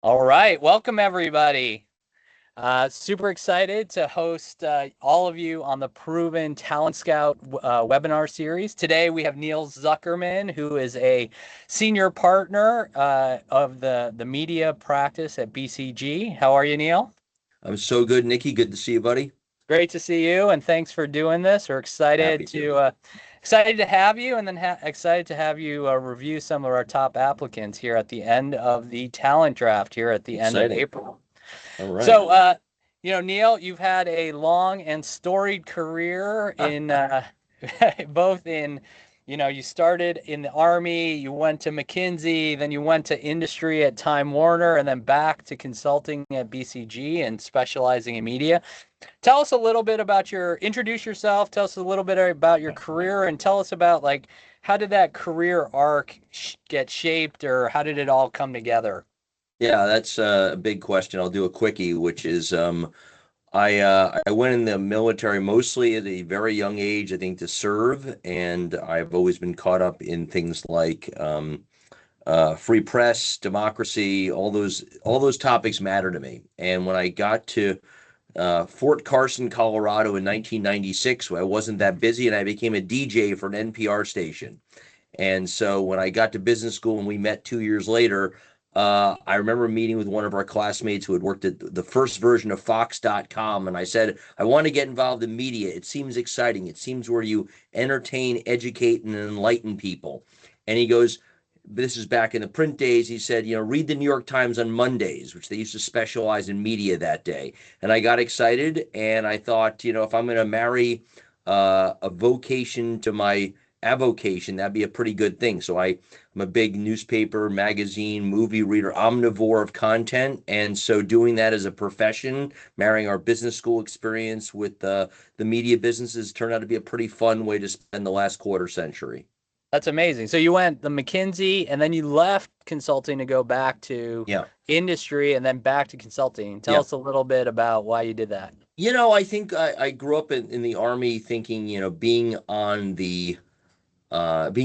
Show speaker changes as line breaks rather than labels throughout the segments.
All right, welcome everybody. Super excited to host all of you on the Proven Talent Scout webinar series. Today we have Neal Zuckerman, who is a senior partner of the media practice at BCG. How are you, Neal?
I'm so good, Niki. Good to see you, buddy.
Great to see you, and thanks for doing this. We're
Happy to.
excited to have you, and then excited to have you review some of our top applicants here at the end of the talent draft here at the end of
Exciting.
April.
All right.
So, Neal, you've had a long and storied career in both in, you started in the Army, you went to McKinsey, then you went to industry at Time Warner, and then back to consulting at BCG and specializing in media. Tell us a little bit about introduce yourself, tell us a little bit about your career, and tell us about how did that career arc get shaped, or how did it all come together?
Yeah, that's a big question. I'll do a quickie, which is I went in the military mostly at a very young age, I think, to serve, and I've always been caught up in things like free press, democracy, all those topics matter to me. And when I got to Fort Carson, Colorado in 1996, I wasn't that busy, and I became a DJ for an NPR station. And so when I got to business school and we met 2 years later, I remember meeting with one of our classmates who had worked at the first version of Fox.com. And I said, I want to get involved in media. It seems exciting. It seems where you entertain, educate, and enlighten people. And he goes, this is back in the print days. He said, read the New York Times on Mondays, which they used to specialize in media that day. And I got excited and I thought, if I'm going to marry a vocation to my avocation, that'd be a pretty good thing. So I'm a big newspaper, magazine, movie reader, omnivore of content. And so doing that as a profession, marrying our business school experience with the media businesses turned out to be a pretty fun way to spend the last quarter century.
That's amazing. So you went the McKinsey and then you left consulting to go back to
Yeah.
industry and then back to consulting. Tell
Yeah.
us a little bit about why you did that.
I think I grew up in the Army thinking, being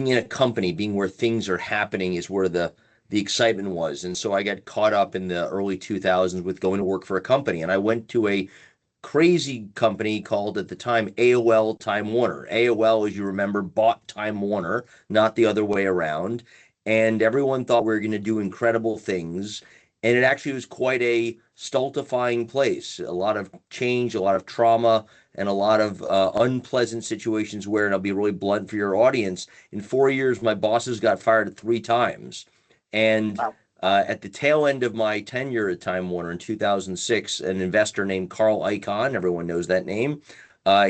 in a company, being where things are happening is where the excitement was. And so I got caught up in the early 2000s with going to work for a company. And I went to a crazy company called at the time AOL Time Warner. AOL, as you remember, bought Time Warner, not the other way around. And everyone thought we were going to do incredible things. And it actually was quite a stultifying place. A lot of change, a lot of trauma, and a lot of unpleasant situations where, and I'll be really blunt for your audience, in 4 years, my bosses got fired 3 times. And
Wow.
at the tail end of my tenure at Time Warner in 2006, an investor named Carl Icahn, everyone knows that name,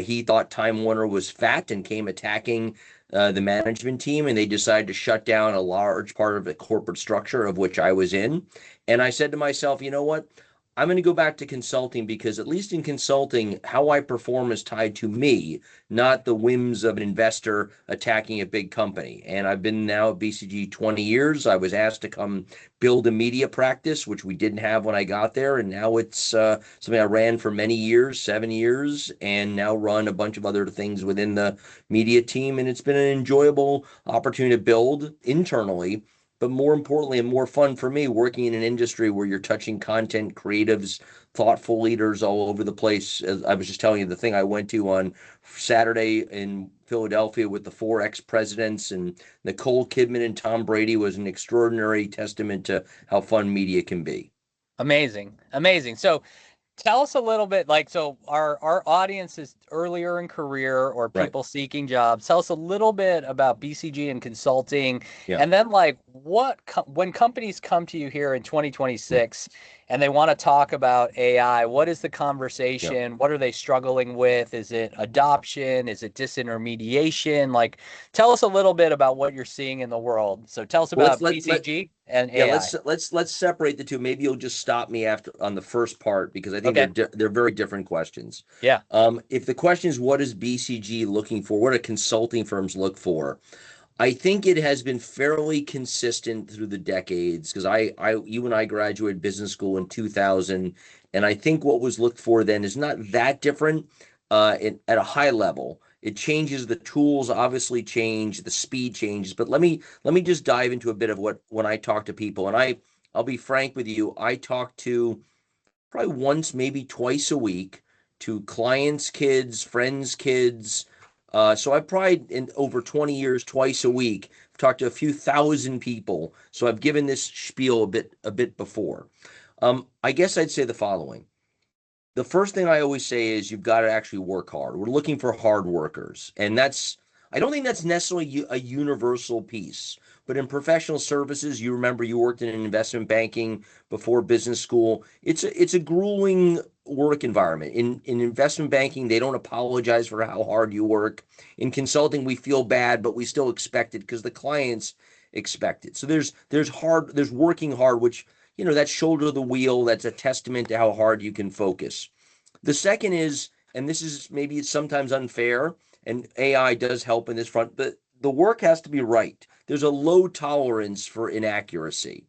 he thought Time Warner was fat and came attacking the management team, and they decided to shut down a large part of the corporate structure of which I was in. And I said to myself, you know what? I'm going to go back to consulting because, at least in consulting, how I perform is tied to me, not the whims of an investor attacking a big company. And I've been now at BCG 20 years. I was asked to come build a media practice, which we didn't have when I got there. And now it's something I ran for many years, 7 years, and now run a bunch of other things within the media team. And it's been an enjoyable opportunity to build internally, but more importantly and more fun for me, working in an industry where you're touching content creatives, thoughtful leaders all over the place. As I was just telling you, the thing I went to on Saturday in Philadelphia with the four ex-presidents and Nicole Kidman and Tom Brady was an extraordinary testament to how fun media can be.
Amazing. Amazing. So tell us a little bit, so our audience is earlier in career or
Right.
people seeking jobs. Tell us a little bit about BCG and consulting,
Yeah.
and then when companies come to you here in 2026 and they want to talk about AI, what is the
Yeah.
conversation? What are they struggling with? Is it adoption? Is it disintermediation? Tell us a little bit about what you're seeing in the world. So tell us
Well,
about BCG and
yeah,
AI.
let's separate the two. Maybe you'll just stop me after on the first part because I think
Okay.
they're very different questions.
Yeah.
If the question is what is BCG looking for, what do consulting firms look for? I think it has been fairly consistent through the decades because you and I graduated business school in 2000, and I think what was looked for then is not that different at a high level. It changes, the tools obviously change, the speed changes, but let me just dive into a bit of what when I talk to people, and I'll be frank with you. I talk to probably once, maybe twice a week to clients' kids, friends' kids. So I've probably in over 20 years, twice a week, I've talked to a few thousand people. So I've given this spiel a bit before. I guess I'd say the following. The first thing I always say is you've got to actually work hard. We're looking for hard workers. And I don't think that's necessarily a universal piece. But in professional services, you remember you worked in investment banking before business school. It's a grueling work environment. In investment banking, they don't apologize for how hard you work. In consulting, we feel bad, but we still expect it because the clients expect it. So there's working hard, which that's shoulder the wheel. That's a testament to how hard you can focus. The second is, and this is maybe it's sometimes unfair, and AI does help in this front, but the work has to be right. There's a low tolerance for inaccuracy,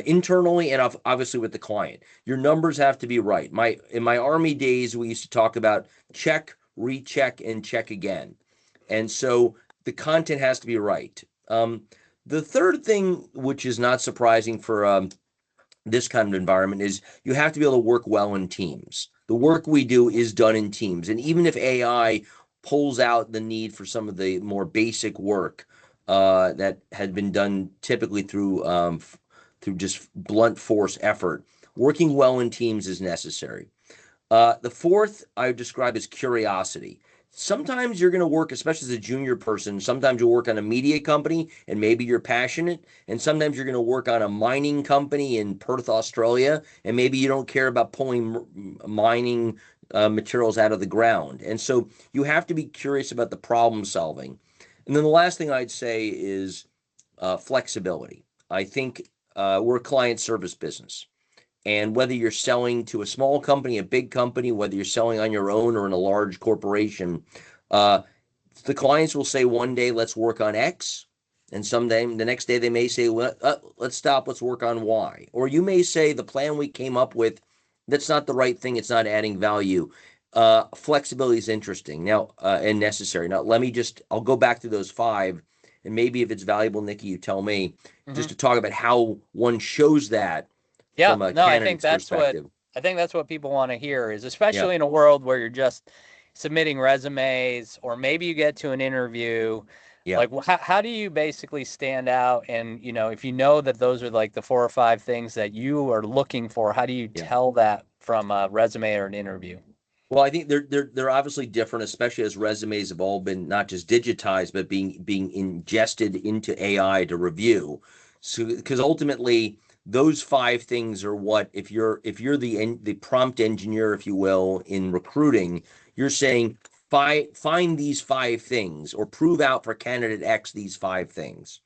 internally and obviously with the client. Your numbers have to be right. In my Army days, we used to talk about check, recheck, and check again. And so the content has to be right. The third thing, which is not surprising for this kind of environment, is you have to be able to work well in teams. The work we do is done in teams. And even if AI pulls out the need for some of the more basic work that had been done typically through just blunt force effort, working well in teams is necessary. The fourth I would describe as curiosity. Sometimes you're going to work, especially as a junior person, sometimes you'll work on a media company and maybe you're passionate. And sometimes you're going to work on a mining company in Perth, Australia, and maybe you don't care about pulling mining materials out of the ground. And so you have to be curious about the problem solving. And then the last thing I'd say is flexibility. I think we're a client service business. And whether you're selling to a small company, a big company, whether you're selling on your own or in a large corporation, uh, the clients will say one day, let's work on X. And someday, the next day, they may say, well, let's stop, let's work on Y. Or you may say, the plan we came up with, that's not the right thing, it's not adding value. Flexibility is interesting now and necessary. Now, I'll go back to those five. And maybe if it's valuable, Niki, you tell me, just to talk about how one shows that
Yeah,
from a
no,
candidate's perspective.
I think that's what people want to hear is
Yeah,
especially in a world where you're just submitting resumes or maybe you get to an interview,
yeah,
like how do you basically stand out and if you know that those are like the four or five things that you are looking for, how do you
yeah.
tell that from a resume or an interview?
Well, I think they're obviously different, especially as resumes have all been not just digitized, but being ingested into AI to review. So, because ultimately those five things are what if you're the prompt engineer, if you will, in recruiting, you're saying find these five things or prove out for candidate X these five things.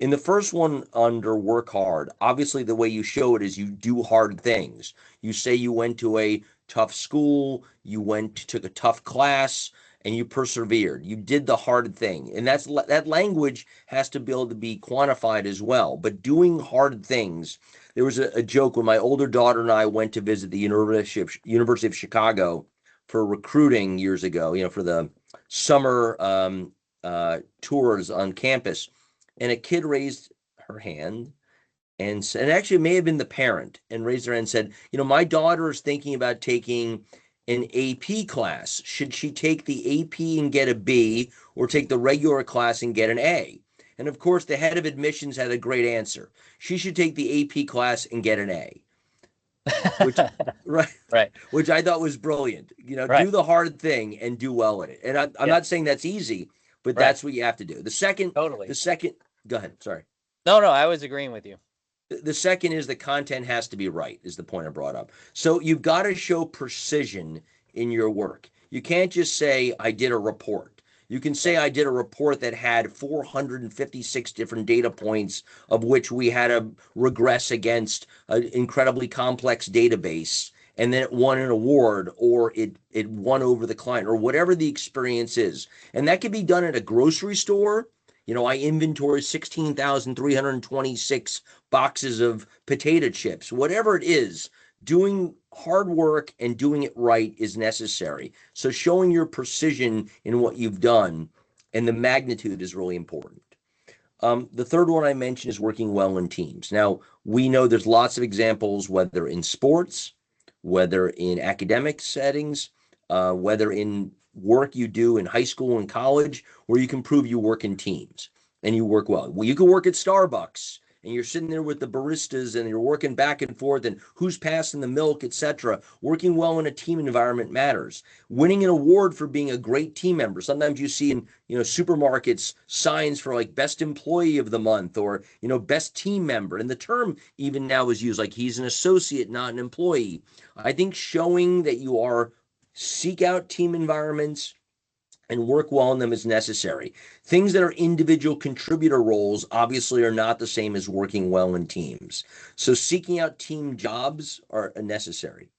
In the first one under work hard, obviously the way you show it is you do hard things. You say you went to a tough school, took a tough class, and you persevered. You did the hard thing. And that language has to be able to be quantified as well. But doing hard things, there was a joke when my older daughter and I went to visit the University of Chicago for recruiting years ago, for the summer tours on campus, and a kid raised her hand and actually it may have been the parent and raised her hand and said, my daughter is thinking about taking an AP class. Should she take the AP and get a B or take the regular class and get an A? And of course, the head of admissions had a great answer. She should take the AP class and get an A, which right,
Right,
which I thought was brilliant.
right.
Do the hard thing and do well at it. And I'm
Yeah,
not saying that's easy, but
right.
that's what you have to do. The second, go ahead. Sorry.
No, no, I was agreeing with you.
The second is the content has to be right, is the point I brought up. So you've got to show precision in your work. You can't just say, I did a report. You can say,
Right.
I did a report that had 456 different data points, of which we had to regress against an incredibly complex database. And then it won an award, or it won over the client, or whatever the experience is. And that can be done at a grocery store. I inventory 16,326 boxes of potato chips, whatever it is. Doing hard work and doing it right is necessary. So showing your precision in what you've done and the magnitude is really important. The third one I mentioned is working well in teams. Now, we know there's lots of examples, whether in sports, whether in academic settings, whether in work you do in high school and college, where you can prove you work in teams and you work well. Well, you can work at Starbucks and you're sitting there with the baristas and you're working back and forth and who's passing the milk, etc. Working well in a team environment matters. Winning an award for being a great team member. Sometimes you see in supermarkets signs for like best employee of the month or best team member, and the term even now is used like he's an associate, not an employee. I think showing that you are seek out team environments and work well in them is necessary. Things that are individual contributor roles obviously are not the same as working well in teams. So seeking out team jobs are necessary.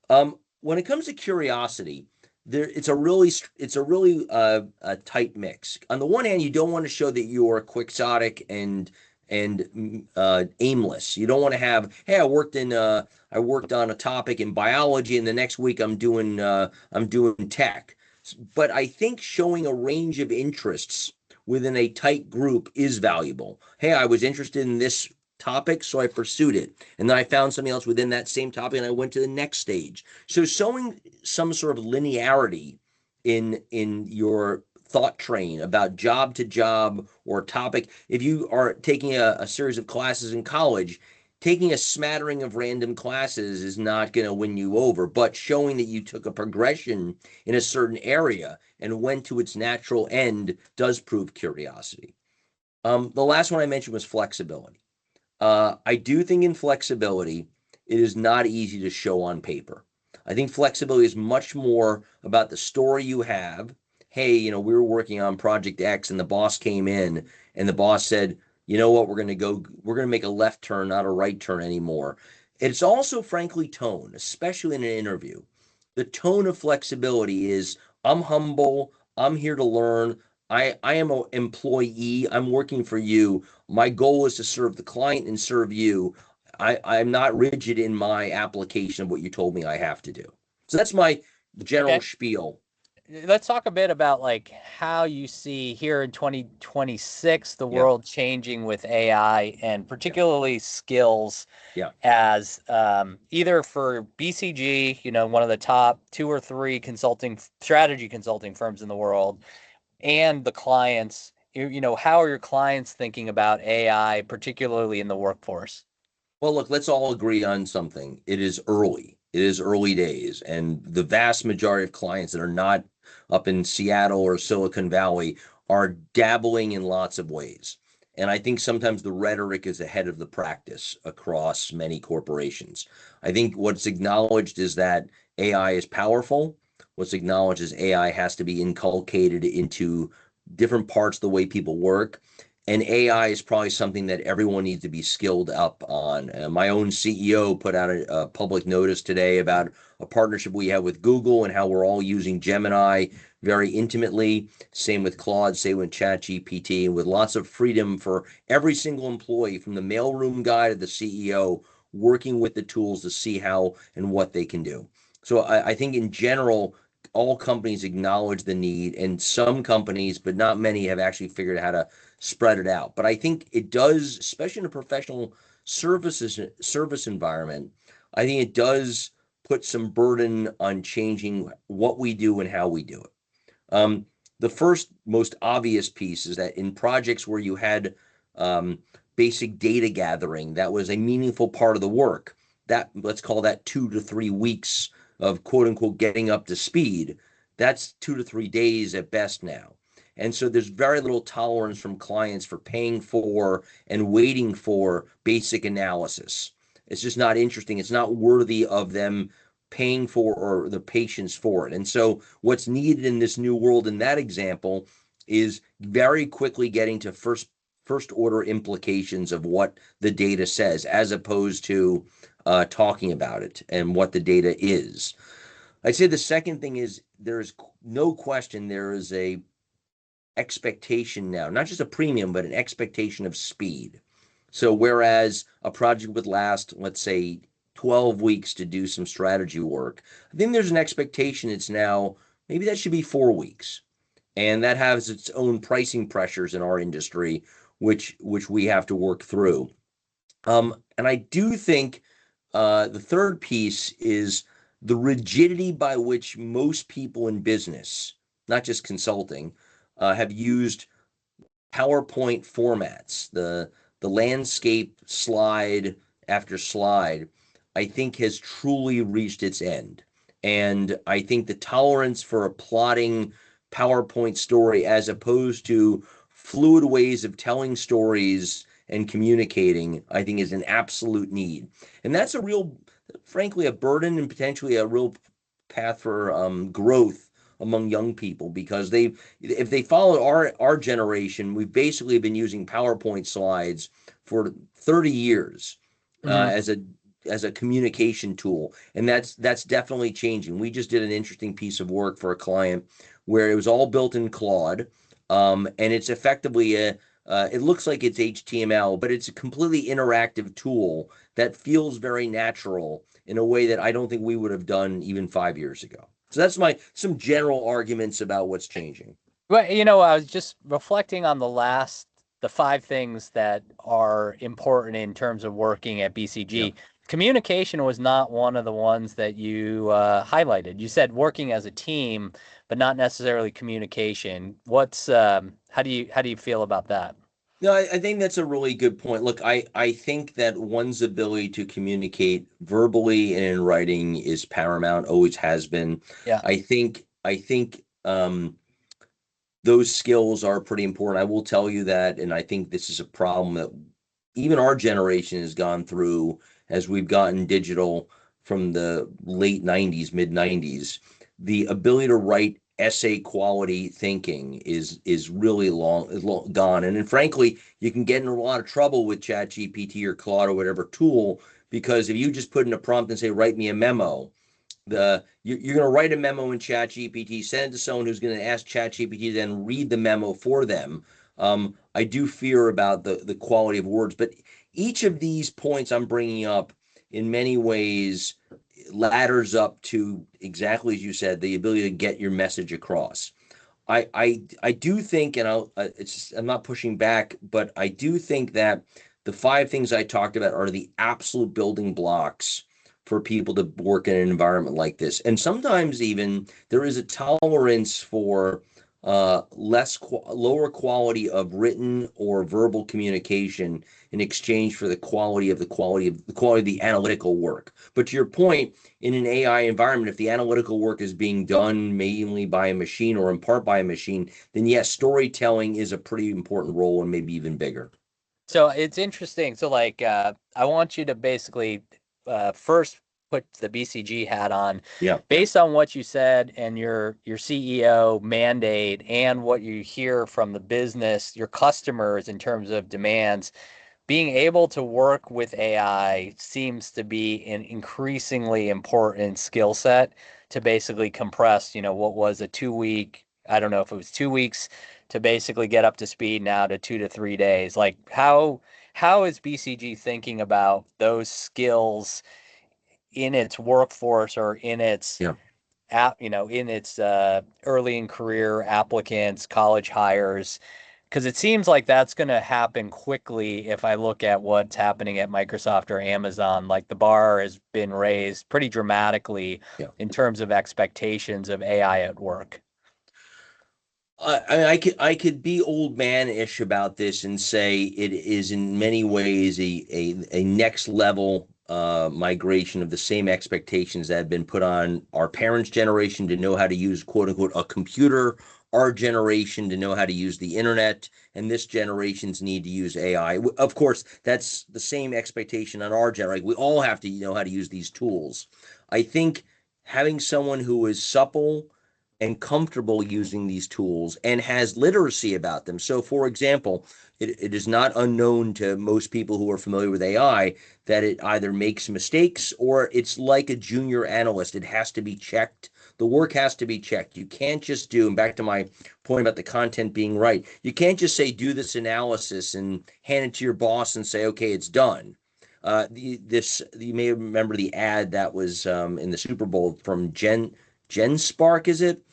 When it comes to curiosity, it's a really a tight mix. On the one hand, you don't want to show that you are quixotic and aimless. You don't want to have, hey, I worked on a topic in biology, and the next week I'm doing tech. But I think showing a range of interests within a tight group is valuable. Hey, I was interested in this topic, so I pursued it. And then I found something else within that same topic and I went to the next stage. So showing some sort of linearity in your thought train about job to job or topic. If you are taking a series of classes in college, taking a smattering of random classes is not going to win you over, but showing that you took a progression in a certain area and went to its natural end does prove curiosity. The last one I mentioned was flexibility. I do think in flexibility, it is not easy to show on paper. I think flexibility is much more about the story you have. Hey, we were working on Project X and the boss came in and the boss said, you know what, we're going to make a left turn, not a right turn anymore. It's also, frankly, tone, especially in an interview. The tone of flexibility is I'm humble, I'm here to learn. I am an employee. I'm working for you. My goal is to serve the client and serve you. I'm not rigid in my application of what you told me I have to do. So that's my general
Okay.
spiel.
Let's talk a bit about like how you see here in 2026 the
Yeah,
world changing with AI and
yeah,
particularly skills
yeah.
as either for BCG, one of the top two or three strategy consulting firms in the world, and the clients. How are your clients thinking about AI, particularly in the workforce?
Well, look, let's all agree on something. It is early. It is early days, and the vast majority of clients that are not up in Seattle or Silicon Valley are dabbling in lots of ways. And I think sometimes the rhetoric is ahead of the practice across many corporations. I think what's acknowledged is that AI is powerful. What's acknowledged is AI has to be inculcated into different parts of the way people work, and AI is probably something that everyone needs to be skilled up on. My own CEO put out a public notice today about a partnership we have with Google and how we're all using Gemini very intimately. Same with Claude, same with ChatGPT, and with lots of freedom for every single employee, from the mailroom guy to the CEO, working with the tools to see how and what they can do. So I think in general, all companies acknowledge the need, and some companies, but not many, have actually figured out how to spread it out. But I think it does, especially in a professional service environment, I think it does put some burden on changing what we do and how we do it. The first most obvious piece is that in projects where you had um, basic data gathering, that was a meaningful part of the work. That, let's call that 2 to 3 weeks of quote unquote getting up to speed. That's 2 to 3 days at best now. And so there's very little tolerance from clients for paying for and waiting for basic analysis. It's just not interesting. It's not worthy of them paying for or the patience for it. And so what's needed in this new world in that example is very quickly getting to first order implications of what the data says, as opposed to talking about it and what the data is. I'd say the second thing is there is no question there is a expectation now, not just a premium, but an expectation of speed. So whereas a project would last, let's say, 12 weeks to do some strategy work, I think there's an expectation it's now maybe that should be 4 weeks. And that has its own pricing pressures in our industry, which we have to work through. And I do think the third piece is the rigidity by which most people in business, not just consulting, have used PowerPoint formats, the landscape slide after slide, I think has truly reached its end. And I think the tolerance for a plotting PowerPoint story as opposed to fluid ways of telling stories and communicating, I think is an absolute need. And that's a real, frankly, a burden and potentially a real path for growth among young people, because if they follow our generation, we've basically been using PowerPoint slides for 30 years
Mm-hmm.
as a communication tool, and that's definitely changing. We just did an interesting piece of work for a client where it was all built in Claude, and it's effectively it looks like it's HTML, but it's a completely interactive tool that feels very natural in a way that I don't think we would have done even 5 years ago. So that's some general arguments about what's changing.
Well, I was just reflecting on the five things that are important in terms of working at
Yeah.
BCG. Communication was not one of the ones that you highlighted. You said working as a team, but not necessarily communication. How do you feel about that?
No, I think that's a really good point. Look, I think that one's ability to communicate verbally and in writing is paramount, always has been.
Yeah.
I think those skills are pretty important. I will tell you that, and I think this is a problem that even our generation has gone through as we've gotten digital from the late 90s, mid 90s. The ability to write essay quality thinking is really long gone. And then frankly, you can get in a lot of trouble with ChatGPT or Claude or whatever tool, because if you just put in a prompt and say, write me a memo, you're going to write a memo in ChatGPT, send it to someone who's going to ask ChatGPT to then read the memo for them. I do fear about the quality of words, but each of these points I'm bringing up in many ways ladders up to exactly as you said, the ability to get your message across. I do think, and I'm not pushing back, but I do think that the five things I talked about are the absolute building blocks for people to work in an environment like this. And sometimes even there is a tolerance for lower quality of written or verbal communication in exchange for the quality of the analytical work. But to your point, in an AI environment, if the analytical work is being done mainly by a machine or in part by a machine, then yes, storytelling is a pretty important role and maybe even bigger.
So it's interesting. So like, I want you to basically first put the BCG hat on,
Yeah.
based on what you said and your CEO mandate and what you hear from the business, your customers in terms of demands. Being able to work with AI seems to be an increasingly important skill set to basically compress, what was a 2 week, I don't know if it was 2 weeks to basically get up to speed now to 2 to 3 days. Like how is BCG thinking about those skills in its workforce or in its
Yeah.
early in career applicants, college hires, because it seems like that's going to happen quickly if I look at what's happening at Microsoft or Amazon. Like the bar has been raised pretty dramatically
Yeah.
in terms of expectations of AI at work.
I could be old man-ish about this and say it is in many ways a next level migration of the same expectations that have been put on our parents' generation to know how to use quote unquote a computer, our generation to know how to use the internet, and this generation's need to use AI. Of course, that's the same expectation on our generation. We all have to know how to use these tools. I think having someone who is supple and comfortable using these tools and has literacy about them. So, for example, it is not unknown to most people who are familiar with AI that it either makes mistakes or it's like a junior analyst. It has to be checked. The work has to be checked. You can't just do, and back to my point about the content being right, you can't just say, do this analysis and hand it to your boss and say, okay, it's done. You may remember the ad that was in the Super Bowl from Gen Spark, is it?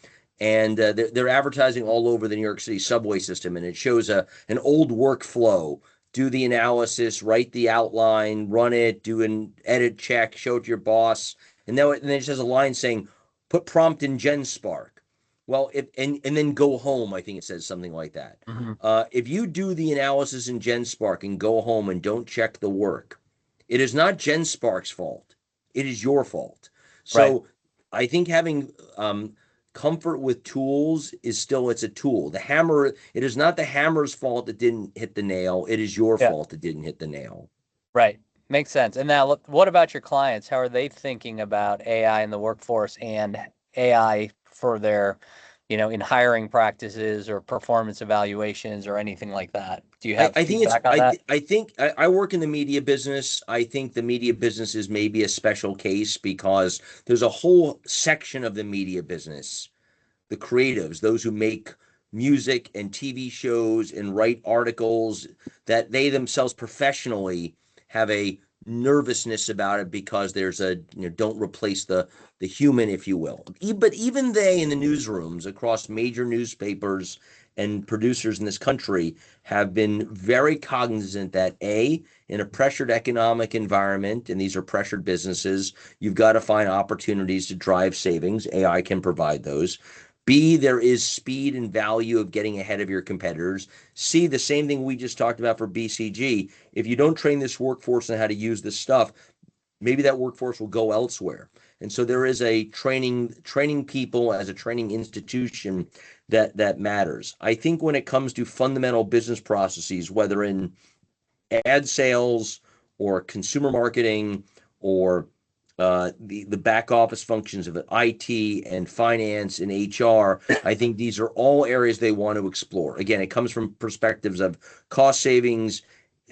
and they're advertising all over the New York City subway system, and it shows an old workflow. Do the analysis, write the outline, run it, do an edit check, show it to your boss, and then it just has a line saying, "Put prompt in GenSpark." Well, and then go home. I think it says something like that.
Hmm.
If you do the analysis in GenSpark and go home and don't check the work, it is not GenSpark's fault. It is your fault.
Right.
So I think having comfort with tools is still, it's a tool. The hammer, it is not the hammer's fault that didn't hit the nail. It is your
Yeah.
fault that didn't hit the nail.
Right. Makes sense. And now, what about your clients? How are they thinking about AI in the workforce and AI for their, in hiring practices or performance evaluations or anything like that? Do you
I,
have
I think it's
feedback on that?
I think I work in the media business. I think the media business is maybe a special case because there's a whole section of the media business, the creatives, those who make music and TV shows and write articles, that they themselves professionally have a nervousness about it because there's don't replace the human, if you will. But even they in the newsrooms across major newspapers and producers in this country have been very cognizant that in a pressured economic environment, and these are pressured businesses, you've got to find opportunities to drive savings. AI can provide those. B, there is speed and value of getting ahead of your competitors. C, the same thing we just talked about for BCG. If you don't train this workforce on how to use this stuff, maybe that workforce will go elsewhere. And so there is a training people as a training institution that matters. I think when it comes to fundamental business processes, whether in ad sales or consumer marketing or the back office functions of IT and finance and HR, I think these are all areas they want to explore. Again, it comes from perspectives of cost savings,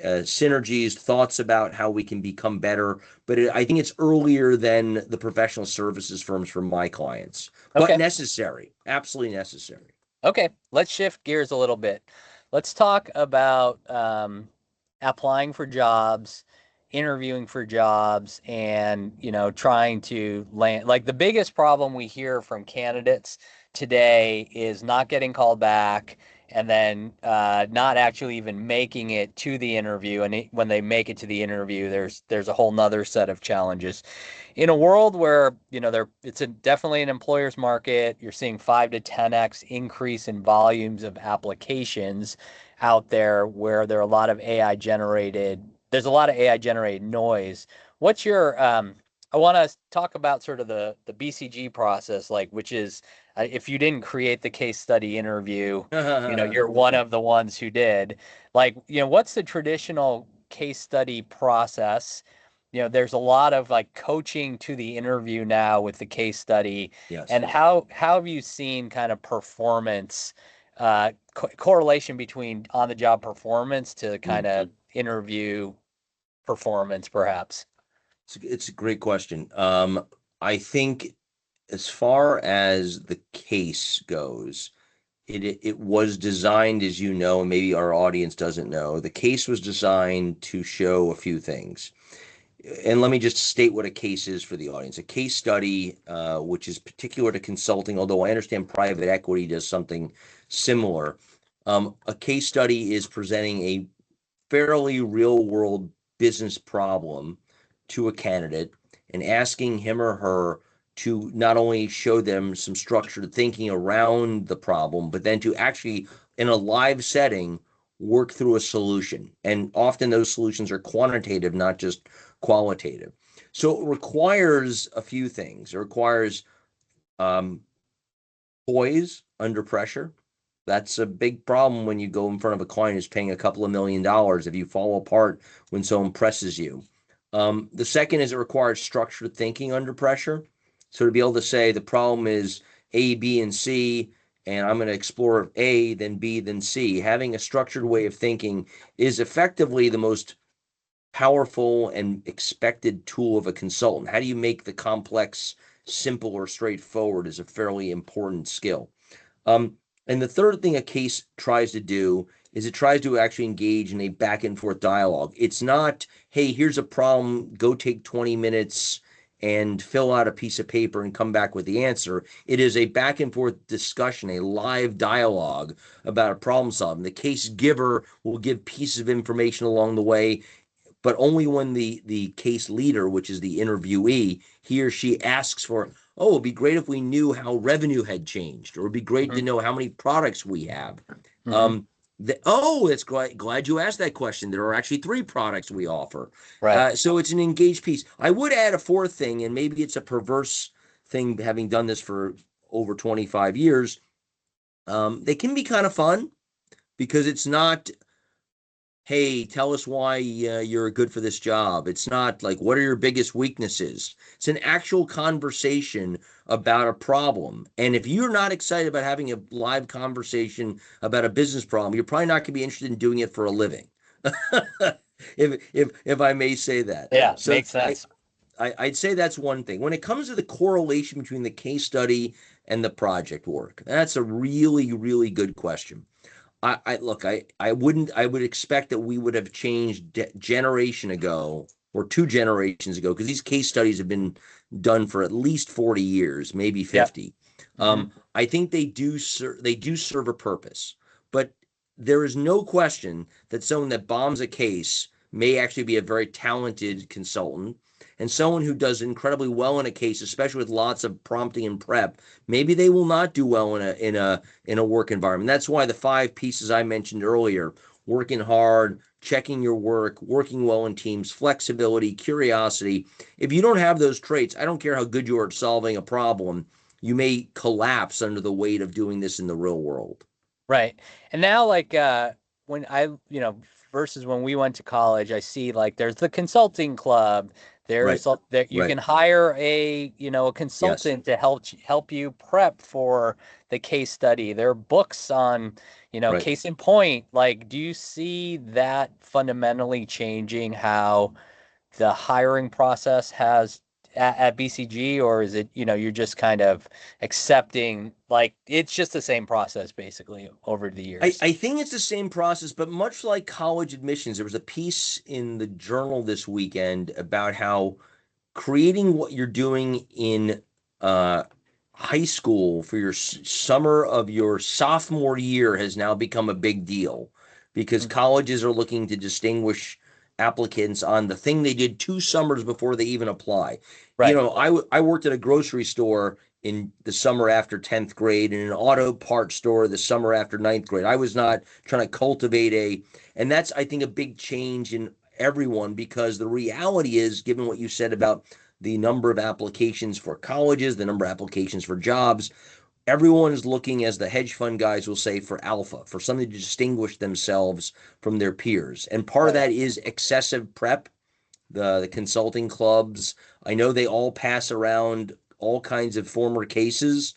synergies, thoughts about how we can become better. But I think it's earlier than the professional services firms for my clients, but
Okay.
necessary, absolutely necessary.
Okay. Let's shift gears a little bit. Let's talk about applying for jobs, interviewing for jobs, and trying to land. Like the biggest problem we hear from candidates today is not getting called back, and then not actually even making it to the interview. And when they make it to the interview, there's a whole nother set of challenges. In a world where it's definitely an employer's market, you're seeing 5 to 10x increase in volumes of applications out there where there are a lot of AI generated. There's a lot of AI generated noise. What's your I want to talk about sort of the BCG process, like, which is if you didn't create the case study interview, you're one of the ones who did. Like, what's the traditional case study process? There's a lot of like coaching to the interview now with the case study.
Yes.
And how have you seen kind of performance correlation between on the job performance to kind of interview performance, perhaps?
It's a great question. I think as far as the case goes, it was designed, as you know, and maybe our audience doesn't know, the case was designed to show a few things. And let me just state what a case is for the audience. A case study, which is particular to consulting, although I understand private equity does something similar. A case study is presenting a fairly real world business problem to a candidate and asking him or her to not only show them some structured thinking around the problem, but then to actually, in a live setting, work through a solution. And often those solutions are quantitative, not just qualitative. So it requires a few things. It requires um, poise under pressure. That's a big problem when you go in front of a client who's paying a couple of $1 million if you fall apart when someone presses you. The second is it requires structured thinking under pressure. So to be able to say the problem is A, B, and C, and I'm going to explore A, then B, then C. Having a structured way of thinking is effectively the most powerful and expected tool of a consultant. How do you make the complex simple or straightforward is a fairly important skill. And the third thing a case tries to do is it tries to actually engage in a back and forth dialogue. It's not, hey, here's a problem, go take 20 minutes and fill out a piece of paper and come back with the answer. It is a back and forth discussion, a live dialogue about a problem solving. The case giver will give pieces of information along the way, but only when the case leader, which is the interviewee, he or she asks for, oh, it'd be great if we knew how revenue had changed, or it'd be great to
Mm-hmm.
know how many products we have.
Mm-hmm.
It's glad you asked that question. There are actually 3 products we offer.
Right.
So it's an engaged piece. I would add a fourth thing, and maybe it's a perverse thing, having done this for over 25 years. They can be kind of fun because it's not, hey, tell us why you're good for this job. It's not like, what are your biggest weaknesses? It's an actual conversation about a problem. And if you're not excited about having a live conversation about a business problem, you're probably not going to be interested in doing it for a living. If I may say that.
Yeah,
So
makes sense.
I'd say that's one thing. When it comes to the correlation between the case study and the project work, that's a really, really good question. I would expect that we would have changed generation ago or 2 generations ago, because these case studies have been done for at least 40 years, maybe
Yep.
50.
Mm-hmm.
I think they do serve a purpose, but there is no question that someone that bombs a case may actually be a very talented consultant, and someone who does incredibly well in a case, especially with lots of prompting and prep, maybe they will not do well in a work environment. That's why the 5 pieces I mentioned earlier: working hard, checking your work, working well in teams, flexibility, curiosity. If you don't have those traits, I don't care how good you are at solving a problem, you may collapse under the weight of doing this in the real world.
Right. And now, like, when versus when we went to college, I see like there's the consulting club.
Right.
That you
Right.
can hire a
Yes.
consultant to help you prep for the case study. There are books on,
Right.
case in point. Like, do you see that fundamentally changing how the hiring process has at BCG, or is it, you're just kind of accepting like it's just the same process basically over the years?
I think it's the same process, but much like college admissions, there was a piece in the journal this weekend about how creating what you're doing in uh, high school for your summer of your sophomore year has now become a big deal, because
Mhm.
colleges are looking to distinguish applicants on the thing they did 2 summers before they even apply.
Right.
I worked at a grocery store in the summer after 10th grade, and an auto parts store the summer after ninth grade. I was not trying to cultivate and that's, I think, a big change in everyone, because the reality is, given what you said about the number of applications for colleges, the number of applications for jobs, everyone is looking, as the hedge fund guys will say, for alpha, for something to distinguish themselves from their peers. And part of
Right.
that is excessive prep. The consulting clubs, I know they all pass around all kinds of former cases.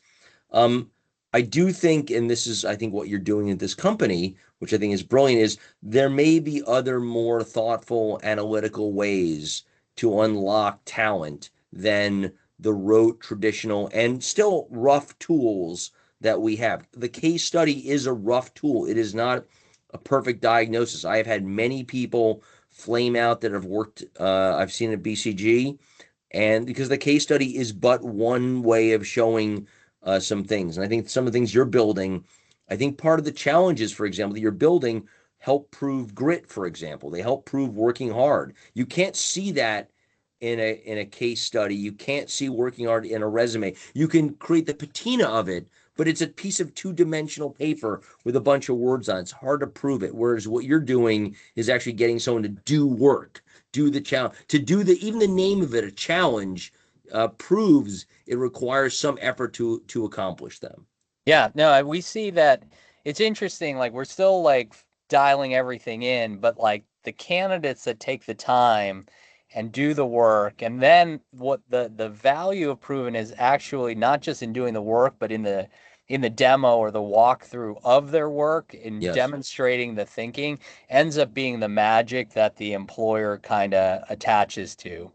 Um, I do think, and this is, I think, what you're doing at this company, which I think is brilliant, is there may be other more thoughtful, analytical ways to unlock talent than the rote, traditional, and still rough tools that we have. The case study is a rough tool. It is not a perfect diagnosis. I have had many people flame out that have worked, I've seen at BCG, and because the case study is but one way of showing some things. And I think some of the things you're building, I think part of the challenges, for example, that you're building help prove grit, for example. They help prove working hard. You can't see that in a case study. You can't see working hard in a resume. You can create the patina of it, but it's a piece of two-dimensional paper with a bunch of words on it. It's hard to prove it. Whereas what you're doing is actually getting someone to do work, do the challenge, to do the, even the name of it, a challenge, proves it requires some effort to accomplish them.
Yeah, no, we see that. It's interesting. Like, we're still like dialing everything in, but like the candidates that take the time and do the work, and then what the value of Proven is actually not just in doing the work, but in the demo or the walkthrough of their work, in
Yes.
demonstrating the thinking, ends up being the magic that the employer kind of attaches to.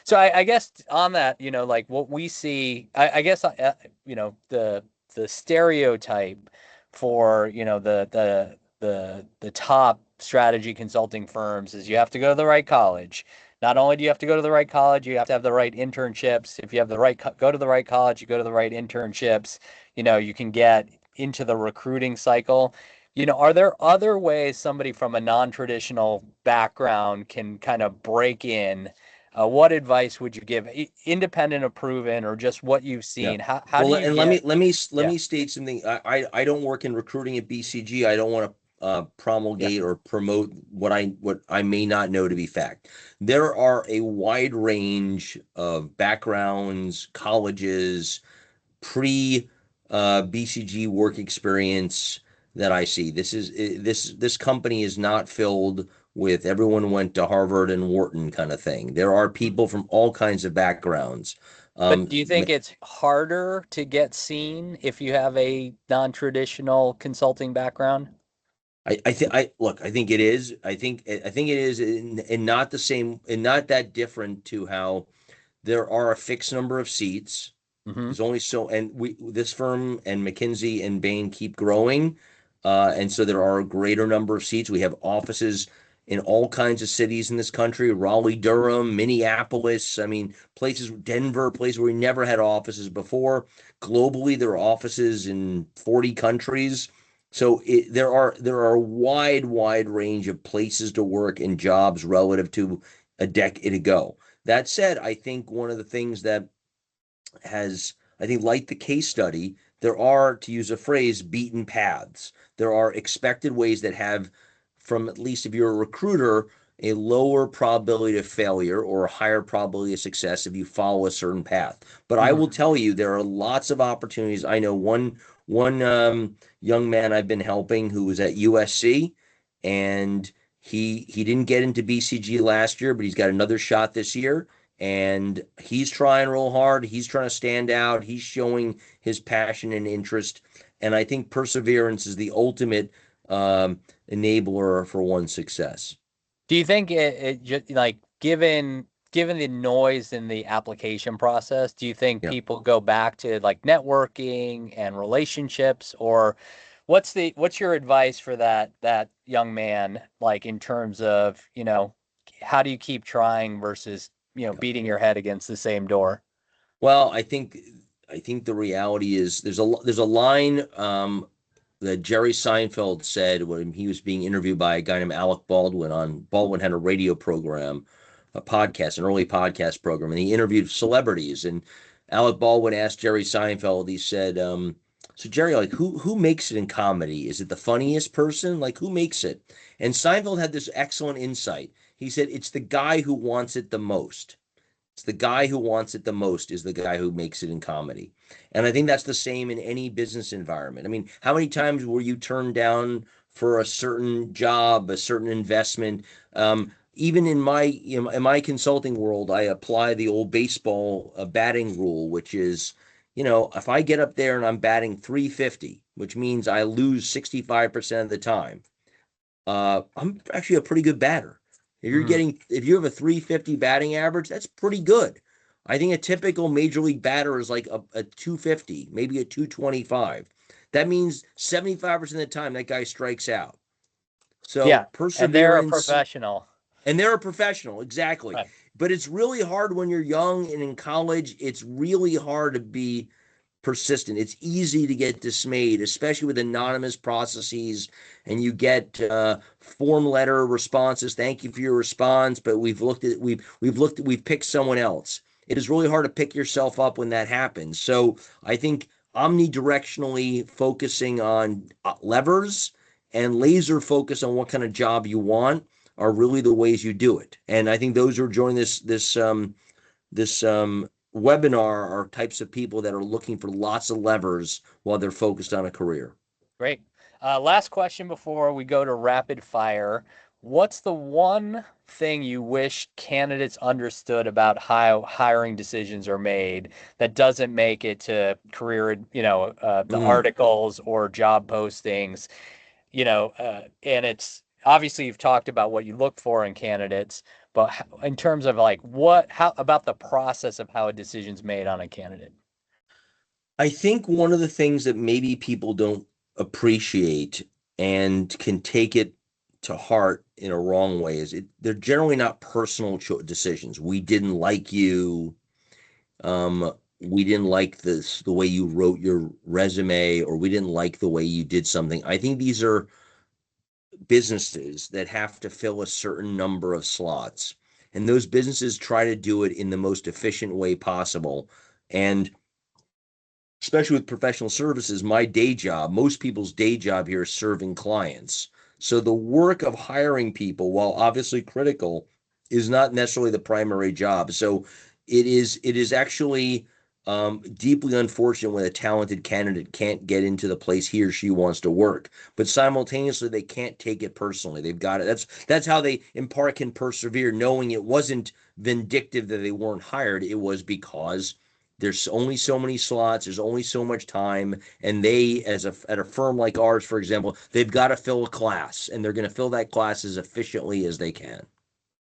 So I guess on that, like what we see, I guess, the stereotype for, the top strategy consulting firms is you have to go to the right college. Not only do you have to go to the right college, you have to have the right internships. If you have the right, go to the right college, you go to the right internships, you can get into the recruiting cycle. Are there other ways somebody from a non-traditional background can kind of break in? What advice would you give, independent of Proven or just what you've
Yeah.
seen? How do
Well,
you
and let
get?
me let me let
Yeah,
me state something. I don't work in recruiting at BCG. I don't want to
yeah.
promulgate or promote what I may not know to be fact. There are a wide range of backgrounds, colleges, pre BCG work experience that I see. This company is not filled with everyone went to Harvard and Wharton kind of thing. There are people from all kinds of backgrounds.
But
Um,
do you think it's harder to get seen if you have a non-traditional consulting background?
I think I look. I think it is. I think it is, and not the same, and not that different to how there are a fixed number of seats.
Hmm.
There's only so, and this firm and McKinsey and Bain keep growing, and so there are a greater number of seats. We have offices in all kinds of cities in this country: Raleigh, Durham, Minneapolis. I mean, places, Denver, places where we never had offices before. Globally, there are offices in 40 countries. So there are a wide range of places to work and jobs relative to a decade ago. That said, I think one of the things that has, I think, like the case study, there are, to use a phrase, beaten paths. There are expected ways that have, from at least if you're a recruiter, a lower probability of failure or a higher probability of success if you follow a certain path. But I will
Hmm.
tell you, there are lots of opportunities. I know one young man I've been helping who was at USC, and he didn't get into BCG last year, but he's got another shot this year, and he's trying real hard. He's trying to stand out. He's showing his passion and interest. And I think perseverance is the ultimate enabler for one's success.
Do you think it just like given the noise in the application process, do you think
Yeah.
people go back to like networking and relationships, or what's your advice for that young man, like in terms of, how do you keep trying versus,
Yeah.
beating your head against the same door?
Well, I think the reality is there's a line that Jerry Seinfeld said when he was being interviewed by a guy named Alec Baldwin. On Baldwin had a radio program, a podcast, an early podcast program, and he interviewed celebrities. And Alec Baldwin asked Jerry Seinfeld, he said, "So Jerry, like who makes it in comedy? Is it the funniest person? Like who makes it?" And Seinfeld had this excellent insight. He said, "It's the guy who wants it the most." It's the guy who wants it the most is the guy who makes it in comedy. And I think that's the same in any business environment. I mean, how many times were you turned down for a certain job, a certain investment? Even in my consulting world, I apply the old baseball batting rule, which is, if I get up there and I'm batting 350, which means I lose 65% of the time, I'm actually a pretty good batter.
Hmm.
If you have a 350 batting average, that's pretty good. I think a typical major league batter is like a 250, maybe a 225. That means 75% of the time that guy strikes out. So
Yeah, and they're a
perseverance,
professional.
and they're a professional, exactly.
Right.
But it's really hard when you're young and in college. It's really hard to be persistent. It's easy to get dismayed, especially with anonymous processes, and you get form letter responses. Thank you for your response, but we've picked someone else. It is really hard to pick yourself up when that happens. So I think omnidirectionally focusing on levers and laser focus on what kind of job you want are really the ways you do it. And I think those who are joining this webinar are types of people that are looking for lots of levers while they're focused on a career.
Great. Last question before we go to rapid fire. What's the one thing you wish candidates understood about how hiring decisions are made that doesn't make it to career, the
Mm.
articles or job postings, and it's obviously you've talked about what you look for in candidates, but in terms of like how about the process of how a decision's made on a candidate?
I think one of the things that maybe people don't appreciate and can take it to heart in a wrong way is they're generally not personal decisions. We didn't like you. Um, we didn't like the way you wrote your resume, or we didn't like the way you did something. I think these are businesses that have to fill a certain number of slots, and those businesses try to do it in the most efficient way possible. And especially with professional services, my day job, most people's day job here is serving clients. So the work of hiring people, while obviously critical, is not necessarily the primary job. So it is actually deeply unfortunate when a talented candidate can't get into the place he or she wants to work. But simultaneously, they can't take it personally. They've got it. That's how they in part can persevere, knowing it wasn't vindictive that they weren't hired. It was because there's only so many slots, there's only so much time, and they, at a firm like ours, for example, they've got to fill a class, and they're going to fill that class as efficiently as they can.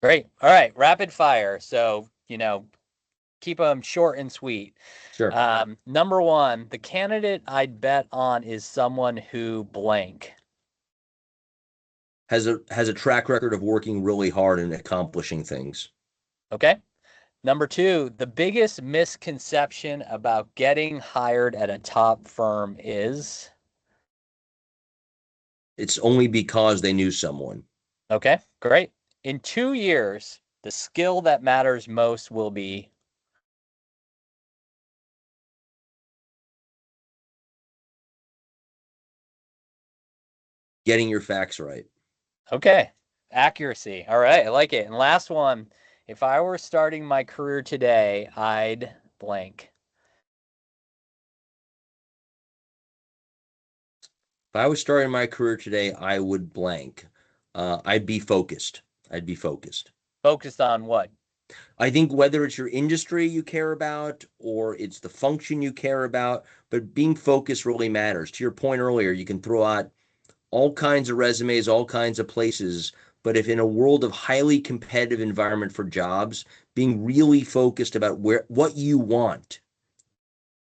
Great. All right. Rapid fire. So, keep them short and sweet.
Sure.
Number one, the candidate I'd bet on is someone who blank.
Has a track record of working really hard and accomplishing things.
Okay. Number two, the biggest misconception about getting hired at a top firm is.
It's only because they knew someone.
Okay, great. In 2 years, the skill that matters most will be.
Getting your facts right.
Okay, accuracy. All right, I like it. And last one, if I were starting my career today, I'd blank.
If I was starting my career today, I would blank. I'd be focused. I'd be focused.
Focused on what?
I think whether it's your industry you care about or it's the function you care about, but being focused really matters. To your point earlier, you can throw out all kinds of resumes, all kinds of places, but if in a world of highly competitive environment for jobs, being really focused about what you want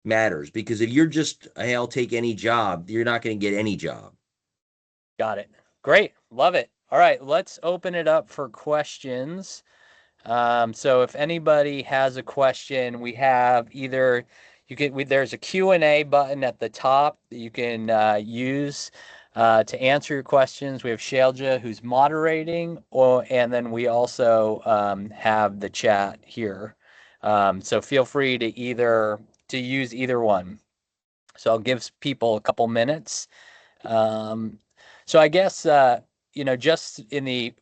matters, because if you're just, hey, I'll take any job, you're not going to get any job.
Got it. Great. Love it. All right, let's open it up for questions. So if anybody has a question, we have either there's a Q&A button at the top that you can use to answer your questions. We have Shailja who's moderating, and then we also have the chat here. So feel free to use either one. So I'll give people a couple minutes. So I guess just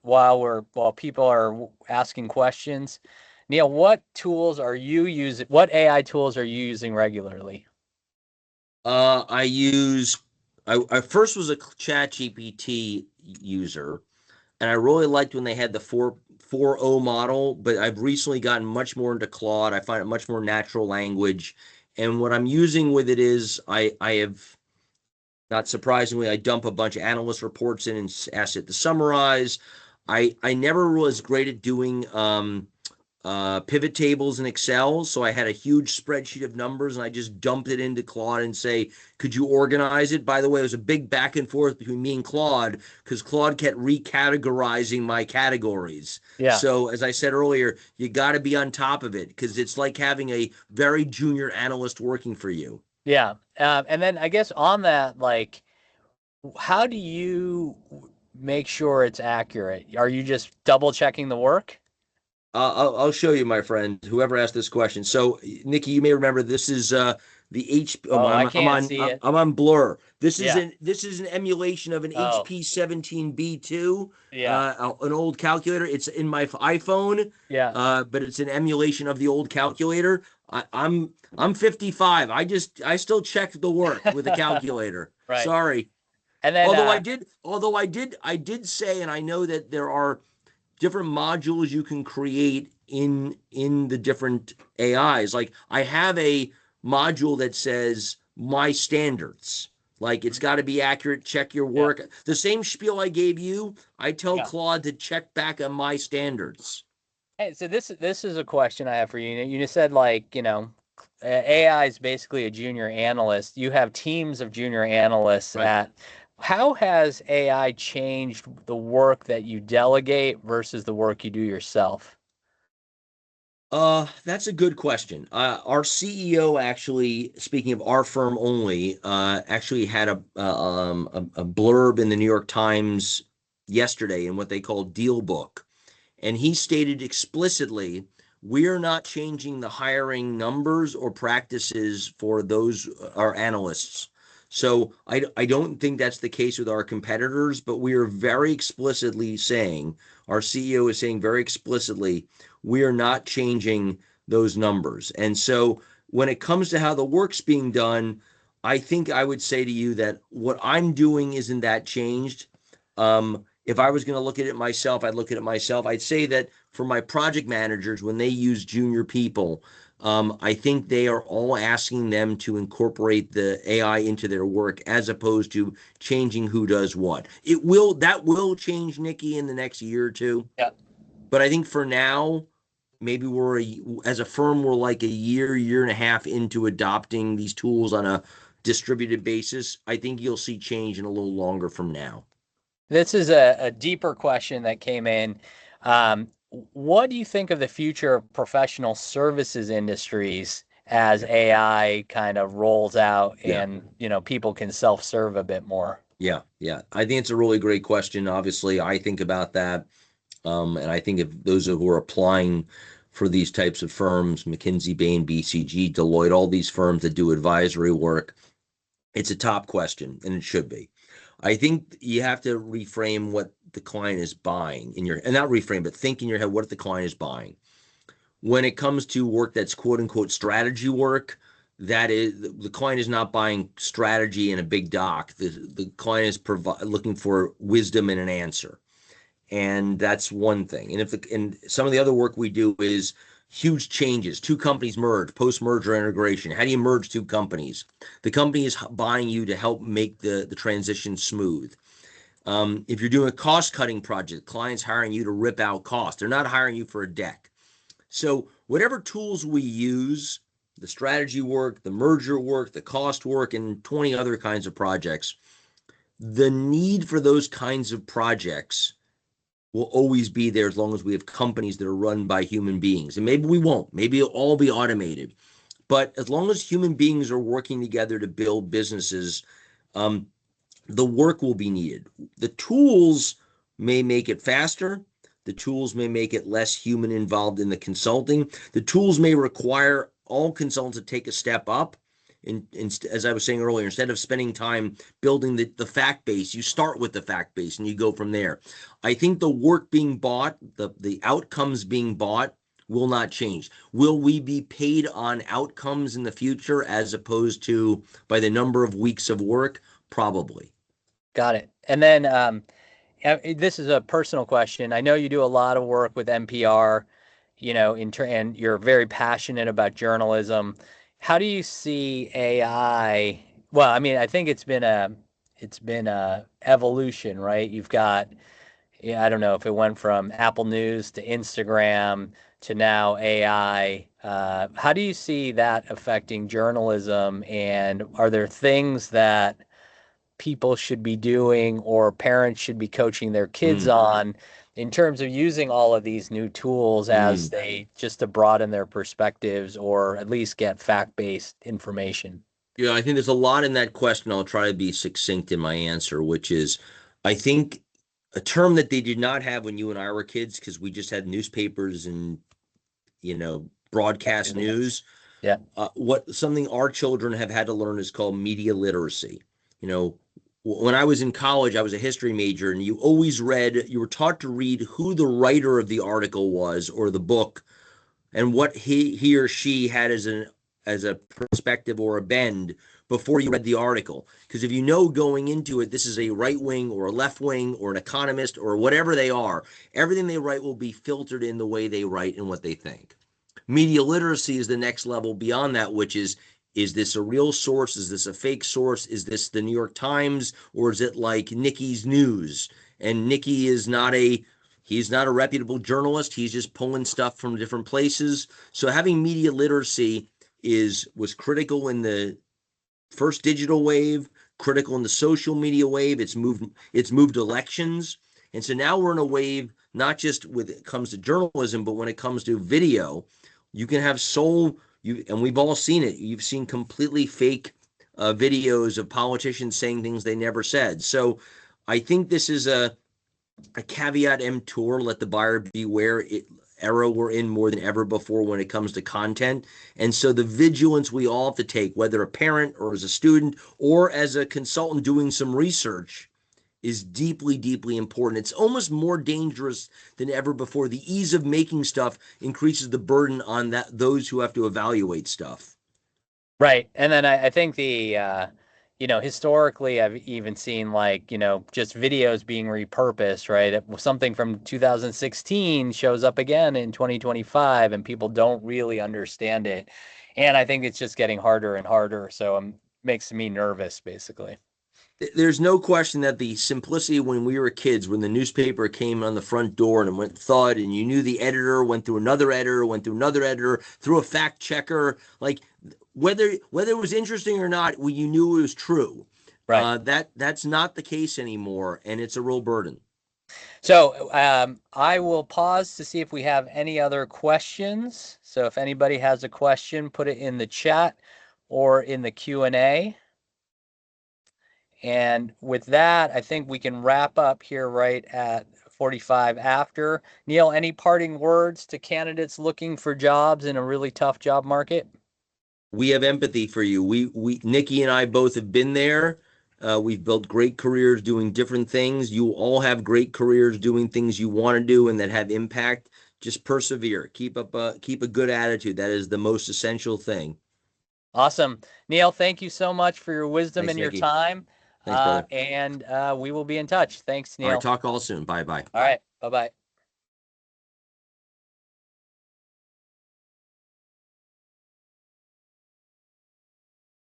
while people are asking questions, Neal, what tools are you using? What AI tools are you using regularly?
I use I first was a Chat GPT user, and I really liked when they had the 4.0 model, but I've recently gotten much more into Claude. I find it much more natural language. And what I'm using with it is I have, not surprisingly, I dump a bunch of analyst reports in and ask it to summarize. I never was great at doing pivot tables in Excel. So I had a huge spreadsheet of numbers and I just dumped it into Claude and say, could you organize it? By the way, it was a big back and forth between me and Claude because Claude kept recategorizing my categories.
Yeah.
So as I said earlier, you got to be on top of it because it's like having a very junior analyst working for you.
Yeah. And then I guess on that, like, how do you make sure it's accurate? Are you just double checking the work?
I'll show you, my friend. Whoever asked this question. So, Niki, you may remember this is the HP.
Oh, I can't see it.
I'm on Blur.
Yeah.
This is an emulation of an
Oh,
HP 17B2,
yeah.
an old calculator. It's in my iPhone,
Yeah.
but it's an emulation of the old calculator. I'm 55. I still check the work with the calculator.
Right.
Sorry.
And then
Although I did say, and I know that there are different modules you can create in the different AIs. Like I have a module that says my standards. Like it's got to be accurate, check your
yeah.
work. The same spiel I gave you, I tell
Yeah.
Claude to check back on my standards.
Hey, so this is a question I have for you. You just said like, AI is basically a junior analyst. You have teams of junior analysts
Right.
at How has AI changed the work that you delegate versus the work you do yourself?
That's a good question. Our CEO actually, speaking of our firm only, actually had a blurb in the New York Times yesterday in what they call Deal Book. And he stated explicitly, we are not changing the hiring numbers or practices for those our analysts. So I don't think that's the case with our competitors, but we are very explicitly saying, our CEO is saying very explicitly, we are not changing those numbers. And so when it comes to how the work's being done, I think I would say to you that what I'm doing isn't that changed. If I was going to look at it myself, I'd look at it myself. I'd say that for my project managers, when they use junior people, I think they are all asking them to incorporate the AI into their work as opposed to changing who does what. That will change, Niki, in the next year or two.
Yeah.
But I think for now, maybe as a firm, we're like a year and a half into adopting these tools on a distributed basis. I think you'll see change in a little longer from now.
This is a deeper question that came in. What do you think of the future of professional services industries as
Yeah.
AI kind of rolls out
Yeah.
and, people can self-serve a bit more?
Yeah, yeah. I think it's a really great question. Obviously, I think about that. And I think if those who are applying for these types of firms, McKinsey, Bain, BCG, Deloitte, all these firms that do advisory work, it's a top question, and it should be. I think you have to reframe what the client is buying and not reframe, but think in your head what the client is buying. When it comes to work that's quote unquote strategy work, that is the client is not buying strategy in a big doc. The client is looking for wisdom and an answer, and that's one thing. And some of the other work we do is huge changes. Two companies merge, post-merger integration. How do you merge two companies? The company is buying you to help make the transition smooth. If you're doing a cost-cutting project, clients hiring you to rip out costs. They're not hiring you for a deck. So whatever tools we use, the strategy work, the merger work, the cost work, and 20 other kinds of projects, the need for those kinds of projects will always be there as long as we have companies that are run by human beings. And maybe we won't. Maybe it'll all be automated. But as long as human beings are working together to build businesses, um, the work will be needed. The tools may make it faster. The tools may make it less human involved in the consulting. The tools may require all consultants to take a step up. As I was saying earlier, instead of spending time building the fact base, you start with the fact base and you go from there. I think the work being bought, the outcomes being bought will not change. Will we be paid on outcomes in the future as opposed to by the number of weeks of work? Probably.
Got it. And then this is a personal question. I know you do a lot of work with NPR, and you're very passionate about journalism. How do you see AI? Well, I mean, I think it's been a evolution, right? You've got, yeah, I don't know if it went from Apple News to Instagram to now AI. How do you see that affecting journalism? And are there things that people should be doing or parents should be coaching their kids
Mm,
on in terms of using all of these new tools as
mm.
they just to broaden their perspectives or at least get fact-based information?
Yeah, I think there's a lot in that question. I'll try to be succinct in my answer, which is I think a term that they did not have when you and I were kids, because we just had newspapers and, broadcast news.
Yeah.
What something our children have had to learn is called media literacy. You know, when I was in college, I was a history major, and you were taught to read who the writer of the article was or the book and what he or she had as a perspective or a bend before you read the article. Because if you know going into it, this is a right wing or a left wing or an economist or whatever they are, everything they write will be filtered in the way they write and what they think. Media literacy is the next level beyond that, which is this a real source? Is this a fake source? Is this the New York Times or is it like Niki's News? And Niki is not a he's not a reputable journalist. He's just pulling stuff from different places. So having media literacy was critical in the first digital wave, critical in the social media wave. It's moved elections. And so now we're in a wave, not just when it comes to journalism, but when it comes to video. You can have and we've all seen it. You've seen completely fake videos of politicians saying things they never said. So I think this is a caveat emptor, let the buyer beware era we're in more than ever before when it comes to content. And so the vigilance we all have to take, whether a parent or as a student or as a consultant doing some research, is deeply, deeply important. It's almost more dangerous than ever before. The ease of making stuff increases the burden on those who have to evaluate stuff.
Right. And then I think historically, I've even seen just videos being repurposed, right? Something from 2016 shows up again in 2025 and people don't really understand it. And I think it's just getting harder and harder. So it makes me nervous, basically.
There's no question that the simplicity when we were kids, when the newspaper came on the front door and it went thud, and you knew the editor went through another editor, went through another editor, through a fact checker, like whether it was interesting or not, you knew it was true.
Right.
That's not the case anymore, and it's a real burden.
So I will pause to see if we have any other questions. So if anybody has a question, put it in the chat or in the Q&A. And with that, I think we can wrap up here right at 45 after. Neal, any parting words to candidates looking for jobs in a really tough job market?
We have empathy for you. Niki and I both have been there. We've built great careers doing different things. You all have great careers doing things you want to do and that have impact. Just persevere. Keep a good attitude. That is the most essential thing.
Awesome. Neal, thank you so much for your wisdom
Thanks,
and your
Niki.
time.
Thanks, brother.
And we will be in touch. Thanks,
All right,
Neal.
talk all soon. Bye-bye.
All right. Bye-bye.